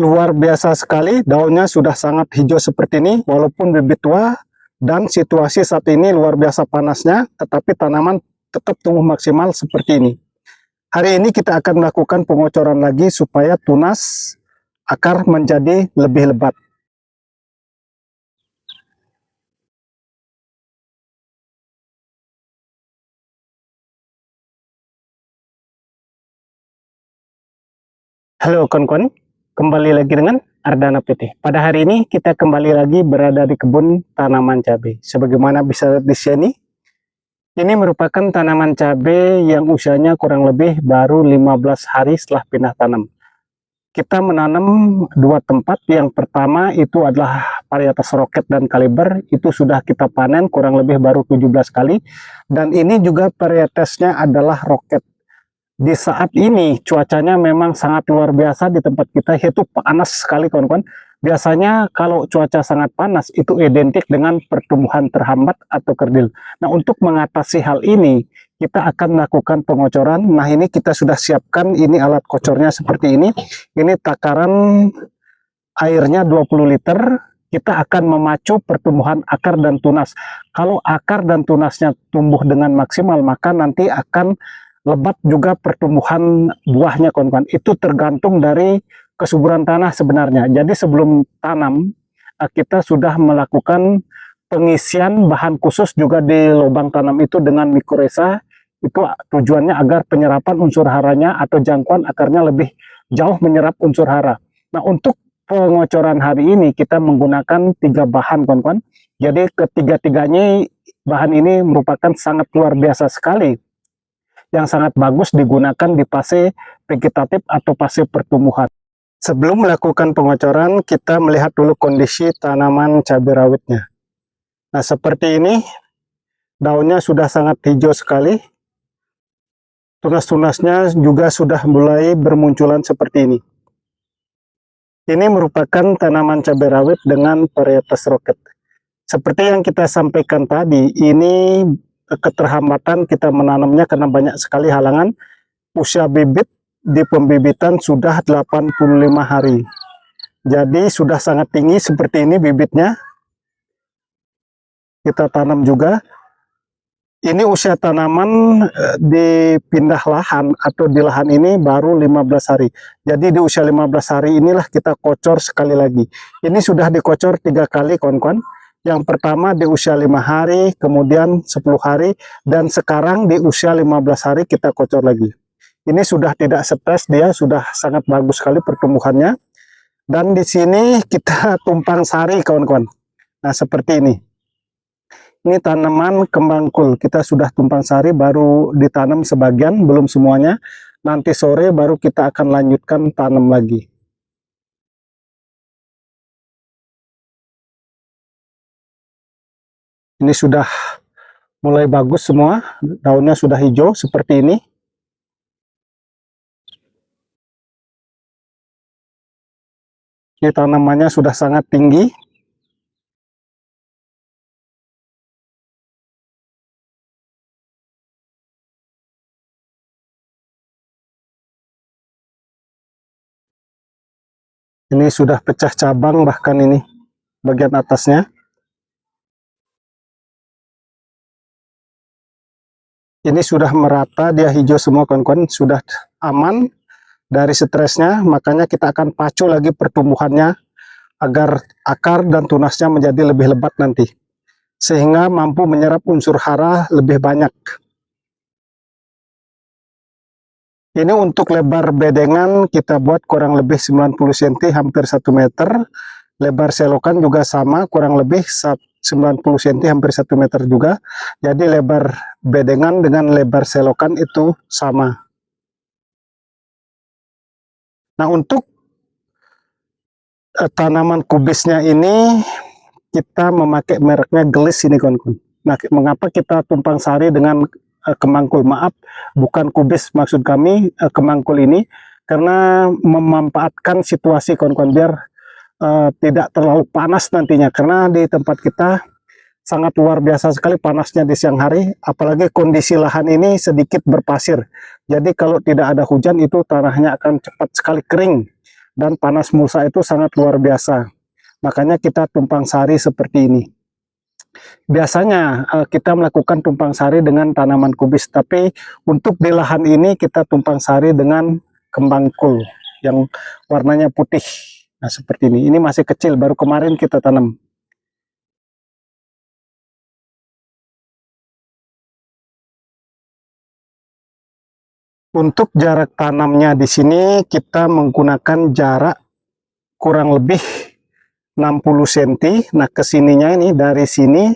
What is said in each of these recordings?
Luar biasa sekali, daunnya sudah sangat hijau seperti ini, walaupun bibit tua dan situasi saat ini luar biasa panasnya, tetapi tanaman tetap tumbuh maksimal seperti ini. Hari ini kita akan melakukan pengocoran lagi supaya tunas akar menjadi lebih lebat. Halo kawan-kawan, kembali lagi dengan Ardana PT. Pada hari ini kita kembali lagi berada di kebun tanaman cabai. Sebagaimana bisa lihat di sini, ini merupakan tanaman cabai yang usianya kurang lebih baru 15 hari setelah pindah tanam. Kita menanam dua tempat. Yang pertama itu adalah varietas roket dan kaliber, itu sudah kita panen kurang lebih baru 17 kali. Dan ini juga varietasnya adalah roket. Di saat ini cuacanya memang sangat luar biasa di tempat kita, yaitu panas sekali kawan-kawan. Biasanya kalau cuaca sangat panas itu identik dengan pertumbuhan terhambat atau kerdil. Nah, untuk mengatasi hal ini kita akan melakukan pengocoran. Nah, ini kita sudah siapkan, ini alat kocornya seperti ini. Ini takaran airnya 20 liter. Kita akan memacu pertumbuhan akar dan tunas. Kalau akar dan tunasnya tumbuh dengan maksimal, maka nanti akan lebat juga pertumbuhan buahnya kawan-kawan. Itu tergantung dari kesuburan tanah sebenarnya. Jadi sebelum tanam kita sudah melakukan pengisian bahan khusus juga di lubang tanam itu dengan mikorrhiza. Itu tujuannya agar penyerapan unsur haranya atau jangkauan akarnya lebih jauh menyerap unsur hara. Nah, untuk pengocoran hari ini kita menggunakan 3 bahan kawan-kawan. Jadi ketiga-tiganya bahan ini merupakan sangat luar biasa sekali, yang sangat bagus digunakan di fase vegetatif atau fase pertumbuhan. Sebelum melakukan pengocoran, kita melihat dulu kondisi tanaman cabai rawitnya. Nah, seperti ini, daunnya sudah sangat hijau sekali. Tunas-tunasnya juga sudah mulai bermunculan seperti ini. Ini merupakan tanaman cabai rawit dengan varietas roket. Seperti yang kita sampaikan tadi, ini keterhambatan kita menanamnya karena banyak sekali halangan. Usia bibit di pembibitan sudah 85 hari. Jadi sudah sangat tinggi seperti ini bibitnya. Kita tanam juga. Ini usia tanaman di pindah lahan atau di lahan ini baru 15 hari. Jadi di usia 15 hari inilah kita kocor sekali lagi. Ini sudah dikocor 3 kali kawan-kawan. Yang pertama di usia 5 hari, kemudian 10 hari, dan sekarang di usia 15 hari kita kocor lagi. Ini sudah tidak stres, dia sudah sangat bagus sekali pertumbuhannya. Dan di sini kita tumpang sari kawan-kawan. Nah, seperti ini. Ini tanaman kembang kul. Kita sudah tumpang sari, baru ditanam sebagian, belum semuanya. Nanti sore baru kita akan lanjutkan tanam lagi. Ini sudah mulai bagus semua, daunnya sudah hijau seperti ini. Ini tanamannya sudah sangat tinggi. Ini sudah pecah cabang bahkan ini bagian atasnya. Ini sudah merata, dia hijau semua kawan-kawan, sudah aman dari stresnya. Makanya kita akan pacu lagi pertumbuhannya agar akar dan tunasnya menjadi lebih lebat nanti, sehingga mampu menyerap unsur hara lebih banyak. Ini untuk lebar bedengan kita buat kurang lebih 90 cm, hampir 1 meter. Lebar selokan juga sama, kurang lebih 90 cm, hampir 1 meter juga. Jadi lebar bedengan dengan lebar selokan itu sama. Nah, untuk tanaman kubisnya ini kita memakai mereknya Gelis ini kawan-kawan. Nah, mengapa kita tumpang sari dengan kembang kul? Maaf, bukan kubis maksud kami, kembang kul ini, karena memanfaatkan situasi kawan-kawan biar tidak terlalu panas nantinya, karena di tempat kita sangat luar biasa sekali panasnya di siang hari, apalagi kondisi lahan ini sedikit berpasir. Jadi kalau tidak ada hujan itu tanahnya akan cepat sekali kering dan panas mulsa itu sangat luar biasa. Makanya kita tumpang sari seperti ini. Biasanya kita melakukan tumpang sari dengan tanaman kubis, tapi untuk di lahan ini kita tumpang sari dengan kembang kul yang warnanya putih. Nah, seperti ini. Ini masih kecil, baru kemarin kita tanam. Untuk jarak tanamnya di sini kita menggunakan jarak kurang lebih 60 cm. Nah, kesininya ini dari sini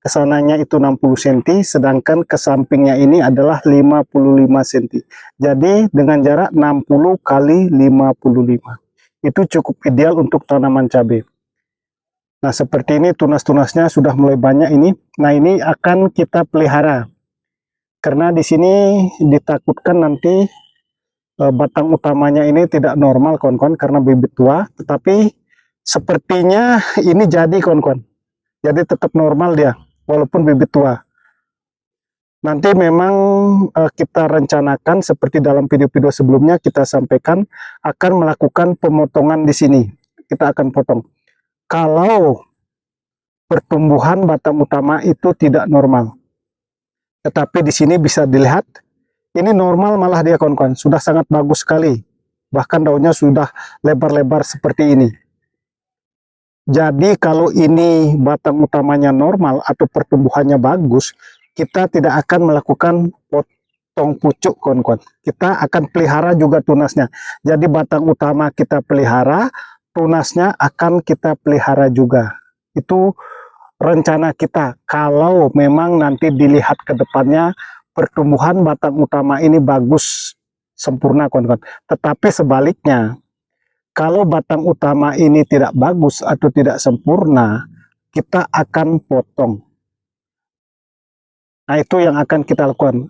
ke sananya itu 60 cm, sedangkan ke sampingnya ini adalah 55 cm. Jadi dengan jarak 60 kali 55. Itu cukup ideal untuk tanaman cabai. Nah, seperti ini tunas-tunasnya sudah mulai banyak ini. Nah, ini akan kita pelihara. Karena di sini ditakutkan nanti batang utamanya ini tidak normal, kawan-kawan, karena bibit tua. Tetapi sepertinya ini jadi, kawan-kawan. Jadi tetap normal dia, walaupun bibit tua. Nanti memang kita rencanakan seperti dalam video-video sebelumnya kita sampaikan akan melakukan pemotongan di sini. Kita akan potong. Kalau pertumbuhan batang utama itu tidak normal. Tetapi di sini bisa dilihat, ini normal malah dia, kawan-kawan. Sudah sangat bagus sekali. Bahkan daunnya sudah lebar-lebar seperti ini. Jadi kalau ini batang utamanya normal atau pertumbuhannya bagus, kita tidak akan melakukan potong pucuk, kawan-kawan. Kita akan pelihara juga tunasnya. Jadi batang utama kita pelihara, tunasnya akan kita pelihara juga. Itu rencana kita kalau memang nanti dilihat ke depannya pertumbuhan batang utama ini bagus, sempurna, kawan-kawan. Tetapi sebaliknya, kalau batang utama ini tidak bagus atau tidak sempurna, kita akan potong. Nah, itu yang akan kita lakukan.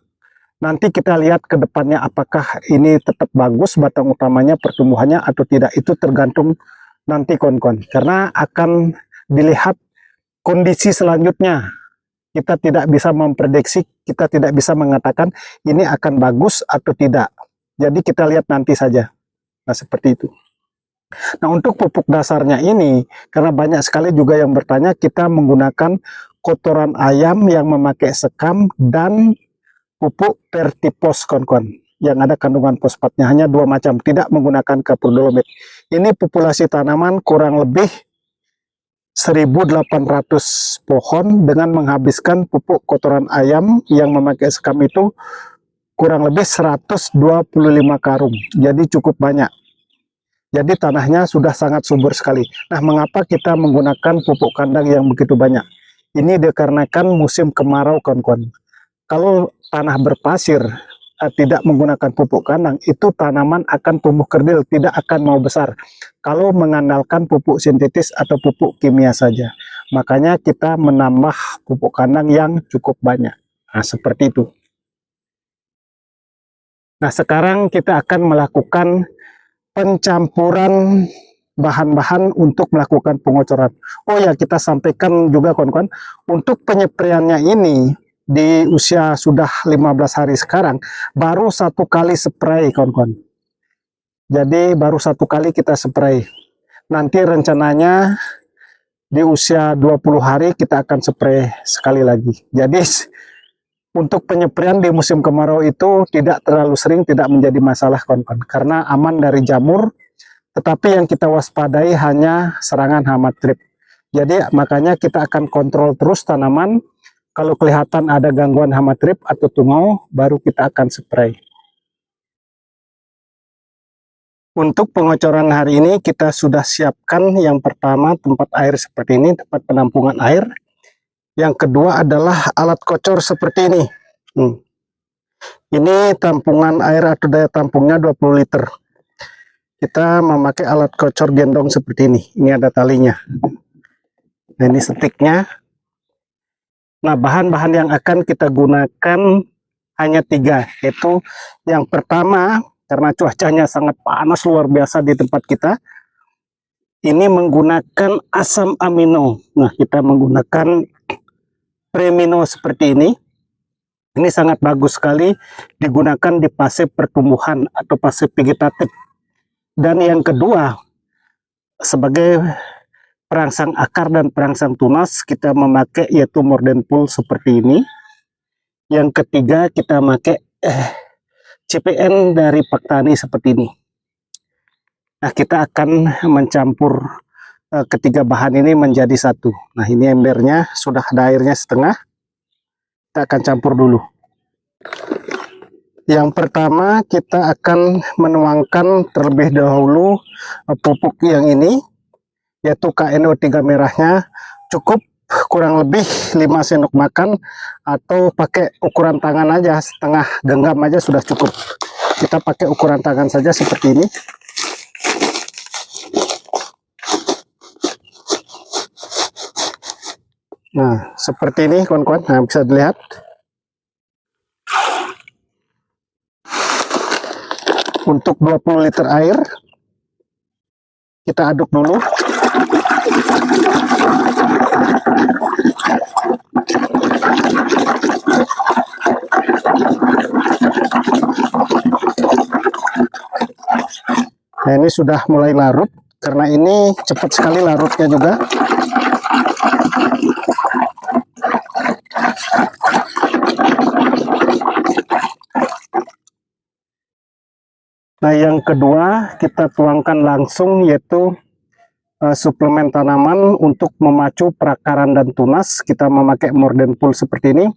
Nanti kita lihat ke depannya apakah ini tetap bagus batang utamanya, pertumbuhannya atau tidak. Itu tergantung nanti, kawan-kawan. Karena akan dilihat kondisi selanjutnya. Kita tidak bisa memprediksi, kita tidak bisa mengatakan ini akan bagus atau tidak. Jadi kita lihat nanti saja. Nah, seperti itu. Nah, untuk pupuk dasarnya ini, karena banyak sekali juga yang bertanya, kita menggunakan kotoran ayam yang memakai sekam dan pupuk Vertipos, kawan-kawan, yang ada kandungan fosfatnya hanya 2 macam, tidak menggunakan kapur dolomit. Ini populasi tanaman kurang lebih 1.800 pohon dengan menghabiskan pupuk kotoran ayam yang memakai sekam itu kurang lebih 125 karung. Jadi cukup banyak. Jadi tanahnya sudah sangat subur sekali. Nah, mengapa kita menggunakan pupuk kandang yang begitu banyak? Ini dikarenakan musim kemarau, kawan-kawan. Kalau tanah berpasir, tidak menggunakan pupuk kandang, itu tanaman akan tumbuh kerdil, tidak akan mau besar. Kalau mengandalkan pupuk sintetis atau pupuk kimia saja. Makanya kita menambah pupuk kandang yang cukup banyak. Nah, seperti itu. Nah, sekarang kita akan melakukan pencampuran bahan-bahan untuk melakukan pengocoran. Oh ya, kita sampaikan juga, kawan-kawan, untuk penyepriannya ini di usia sudah 15 hari sekarang, baru 1 kali spray, kawan-kawan. Jadi baru 1 kali kita spray. Nanti rencananya di usia 20 hari kita akan spray sekali lagi. Jadi untuk penyeprian di musim kemarau itu tidak terlalu sering, tidak menjadi masalah, kawan-kawan, karena aman dari jamur. Tetapi yang kita waspadai hanya serangan hama trip. Jadi makanya kita akan kontrol terus tanaman. Kalau kelihatan ada gangguan hama trip atau tungau, baru kita akan spray. Untuk pengocoran hari ini kita sudah siapkan yang pertama tempat air seperti ini, tempat penampungan air. Yang kedua adalah alat kocor seperti ini. Ini tampungan air atau daya tampungnya 20 liter. Kita memakai alat kocor gendong seperti ini. Ini ada talinya. Nah, ini stiknya. Nah, bahan-bahan yang akan kita gunakan hanya 3, yaitu yang pertama, karena cuacanya sangat panas luar biasa di tempat kita, ini menggunakan asam amino. Nah, kita menggunakan Premino seperti ini. Ini sangat bagus sekali digunakan di fase pertumbuhan atau fase vegetatif. Dan yang kedua, sebagai perangsang akar dan perangsang tunas, kita memakai yaitu Morden Pool seperti ini. Yang ketiga, kita pakai CPN dari Pak Tani seperti ini. Nah, kita akan mencampur ketiga bahan ini menjadi satu. Nah, ini embernya sudah ada airnya setengah. Kita akan campur dulu. Yang pertama, kita akan menuangkan terlebih dahulu pupuk yang ini, yaitu KNO3 merahnya. Cukup kurang lebih 5 sendok makan, atau pakai ukuran tangan aja, setengah genggam aja sudah cukup. Kita pakai ukuran tangan saja seperti ini. Nah, seperti ini kawan-kawan. Nah, bisa dilihat. Untuk 20 liter air, kita aduk dulu. Nah, ini sudah mulai larut, karena ini cepat sekali larutnya juga. Nah, yang kedua kita tuangkan langsung, yaitu suplemen tanaman untuk memacu perakaran dan tunas. Kita memakai Morden Pool seperti ini.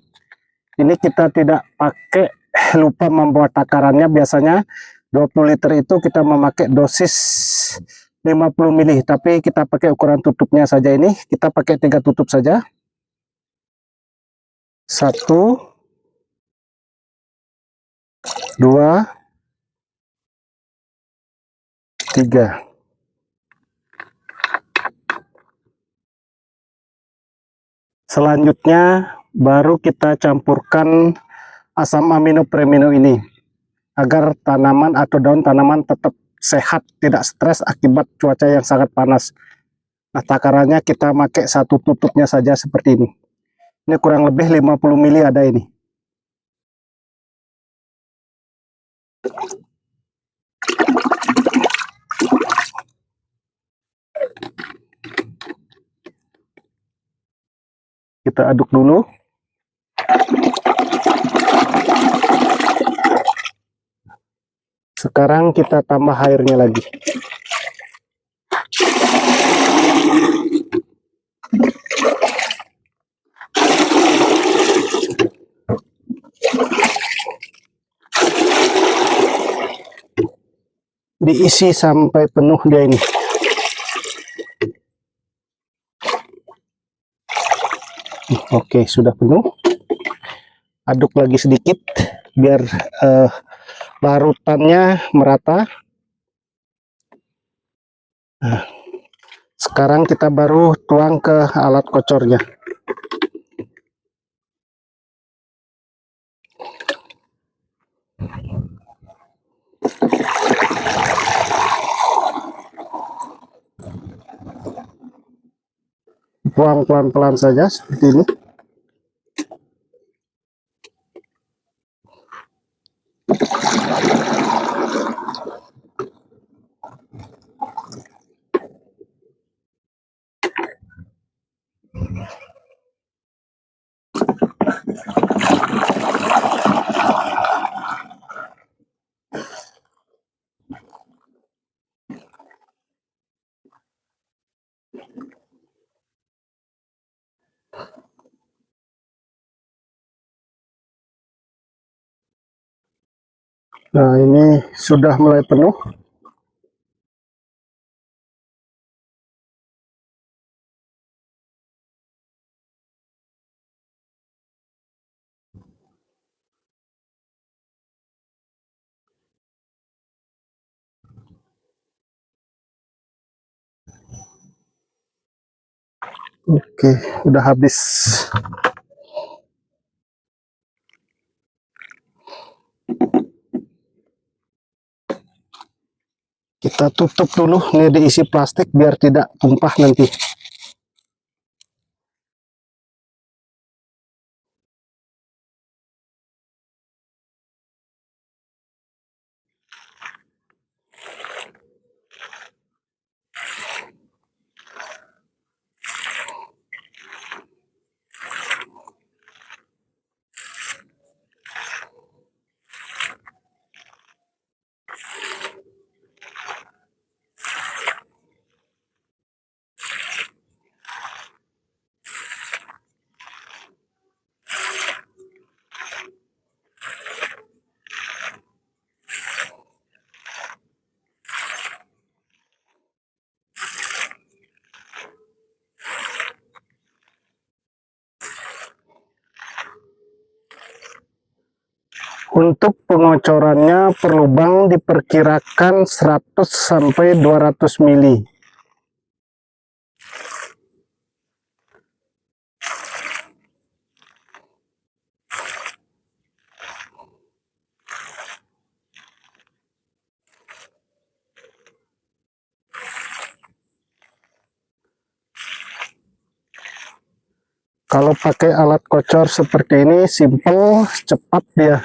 Ini kita tidak pakai lupa membuat takarannya. Biasanya 20 liter itu kita memakai dosis 50 ml, tapi kita pakai ukuran tutupnya saja. Ini kita pakai 3 tutup saja. 1, 2, 3. Selanjutnya baru kita campurkan asam amino premino ini, agar tanaman atau daun tanaman tetap sehat, tidak stres akibat cuaca yang sangat panas. Nah, takarannya kita pakai 1 tutupnya saja seperti ini. Ini kurang lebih 50 ml ada ini. Kita aduk dulu. Sekarang kita tambah airnya lagi. Diisi sampai penuh dia ini. Oke, sudah penuh. Aduk lagi sedikit biar larutannya merata. Nah, sekarang kita baru tuang ke alat kocornya. Tuang pelan-pelan saja seperti ini. Nah, ini sudah mulai penuh. Oke, udah habis. Kita tutup dulu, ini diisi plastik biar tidak tumpah nanti. Untuk pengocorannya per lubang diperkirakan 100 sampai 200 mili. Kalau pakai alat kocor seperti ini, simple, cepat dia.